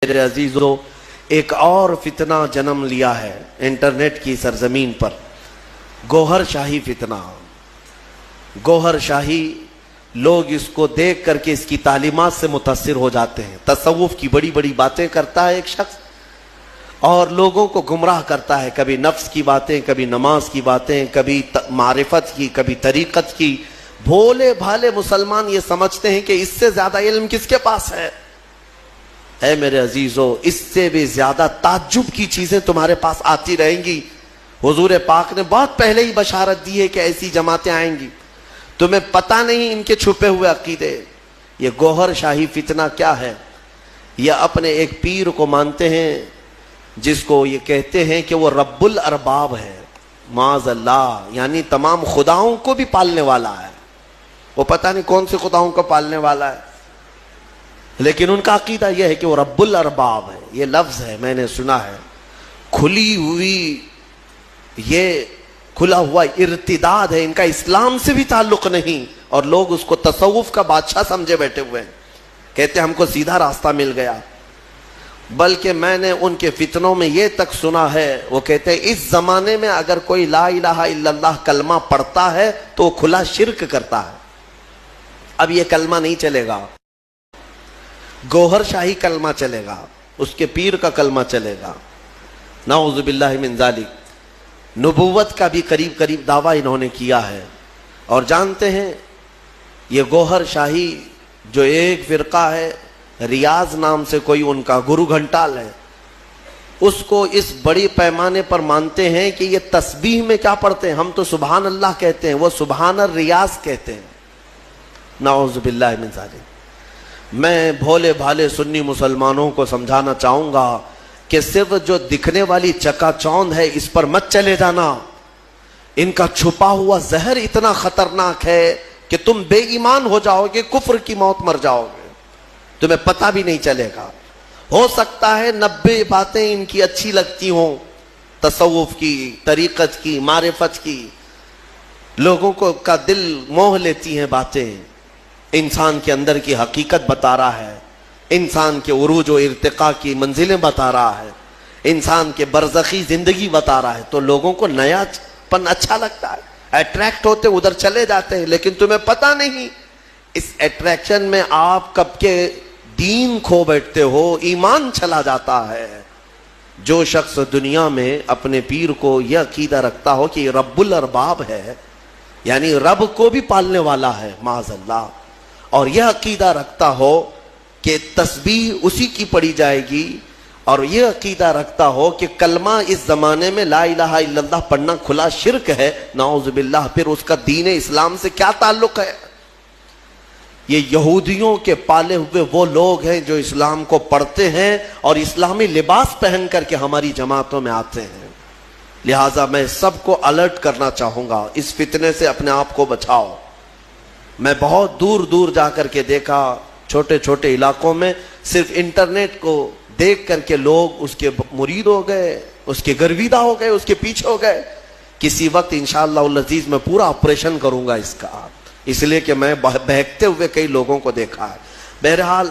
میرے عزیزوں، ایک اور فتنہ جنم لیا ہے انٹرنیٹ کی سرزمین پر، گوہر شاہی فتنہ۔ گوہر شاہی، لوگ اس کو دیکھ کر کے اس کی تعلیمات سے متاثر ہو جاتے ہیں۔ تصوف کی بڑی بڑی باتیں کرتا ہے ایک شخص اور لوگوں کو گمراہ کرتا ہے، کبھی نفس کی باتیں، کبھی نماز کی باتیں، کبھی معرفت کی، کبھی طریقت کی۔ بھولے بھالے مسلمان یہ سمجھتے ہیں کہ اس سے زیادہ علم کس کے پاس ہے؟ اے میرے عزیزو، اس سے بھی زیادہ تعجب کی چیزیں تمہارے پاس آتی رہیں گی۔ حضور پاک نے بہت پہلے ہی بشارت دی ہے کہ ایسی جماعتیں آئیں گی، تمہیں پتہ نہیں ان کے چھپے ہوئے عقیدے۔ یہ گوہر شاہی فتنہ کیا ہے؟ یہ اپنے ایک پیر کو مانتے ہیں جس کو یہ کہتے ہیں کہ وہ رب الارباب ہے، معاذ اللہ، یعنی تمام خداؤں کو بھی پالنے والا ہے۔ وہ پتہ نہیں کون سے خداؤں کو پالنے والا ہے، لیکن ان کا عقیدہ یہ ہے کہ وہ رب الارباب ہے۔ یہ لفظ ہے، میں نے سنا ہے، کھلی ہوئی، یہ کھلا ہوا ارتداد ہے، ان کا اسلام سے بھی تعلق نہیں، اور لوگ اس کو تصوف کا بادشاہ سمجھے بیٹھے ہوئے ہیں، کہتے ہیں ہم کو سیدھا راستہ مل گیا۔ بلکہ میں نے ان کے فتنوں میں یہ تک سنا ہے، وہ کہتے ہیں اس زمانے میں اگر کوئی لا الہ الا اللہ کلمہ پڑھتا ہے تو وہ کھلا شرک کرتا ہے۔ اب یہ کلمہ نہیں چلے گا، گوہر شاہی کلمہ چلے گا، اس کے پیر کا کلمہ چلے گا، نعوذ باللہ من ذالک۔ نبوت کا بھی قریب قریب دعویٰ انہوں نے کیا ہے۔ اور جانتے ہیں یہ گوہر شاہی جو ایک فرقہ ہے، ریاض نام سے کوئی ان کا گرو گھنٹال ہے، اس کو اس بڑی پیمانے پر مانتے ہیں کہ یہ تسبیح میں کیا پڑھتے ہیں؟ ہم تو سبحان اللہ کہتے ہیں، وہ سبحان الریاض کہتے ہیں، نعوذ باللہ من ذالک۔ میں بھولے بھالے سنی مسلمانوں کو سمجھانا چاہوں گا کہ صرف جو دکھنے والی چکا چوند ہے اس پر مت چلے جانا۔ ان کا چھپا ہوا زہر اتنا خطرناک ہے کہ تم بے ایمان ہو جاؤ گے، کفر کی موت مر جاؤ گے، تمہیں پتہ بھی نہیں چلے گا۔ ہو سکتا ہے 90 باتیں ان کی اچھی لگتی ہوں، تصوف کی، طریقت کی، معرفت کی، لوگوں کو کا دل موہ لیتی ہیں باتیں، انسان کے اندر کی حقیقت بتا رہا ہے، انسان کے عروج و ارتقاء کی منزلیں بتا رہا ہے، انسان کے برزخی زندگی بتا رہا ہے، تو لوگوں کو نیا پن اچھا لگتا ہے، اٹریکٹ ہوتے ادھر چلے جاتے ہیں، لیکن تمہیں پتہ نہیں اس اٹریکشن میں آپ کب کے دین کھو بیٹھتے ہو، ایمان چلا جاتا ہے۔ جو شخص دنیا میں اپنے پیر کو یہ عقیدہ رکھتا ہو کہ یہ رب الارباب ہے، یعنی رب کو بھی پالنے والا ہے، معاذ اللہ، اور یہ عقیدہ رکھتا ہو کہ تسبیح اسی کی پڑھی جائے گی، اور یہ عقیدہ رکھتا ہو کہ کلمہ اس زمانے میں لا الہ الا اللہ پڑھنا کھلا شرک ہے، نعوذ باللہ، پھر اس کا دین اسلام سے کیا تعلق ہے؟ یہ یہودیوں کے پالے ہوئے وہ لوگ ہیں جو اسلام کو پڑھتے ہیں اور اسلامی لباس پہن کر کے ہماری جماعتوں میں آتے ہیں۔ لہٰذا میں سب کو الرٹ کرنا چاہوں گا، اس فتنے سے اپنے آپ کو بچاؤ۔ میں بہت دور دور جا کر کے دیکھا، چھوٹے چھوٹے علاقوں میں صرف انٹرنیٹ کو دیکھ کر کے لوگ اس کے مرید ہو گئے، اس کے گرویدہ ہو گئے، اس کے پیچھے ہو گئے۔ کسی وقت انشاءاللہ العزیز میں پورا آپریشن کروں گا اس کا، اس لیے کہ میں بہکتے ہوئے کئی لوگوں کو دیکھا ہے۔ بہرحال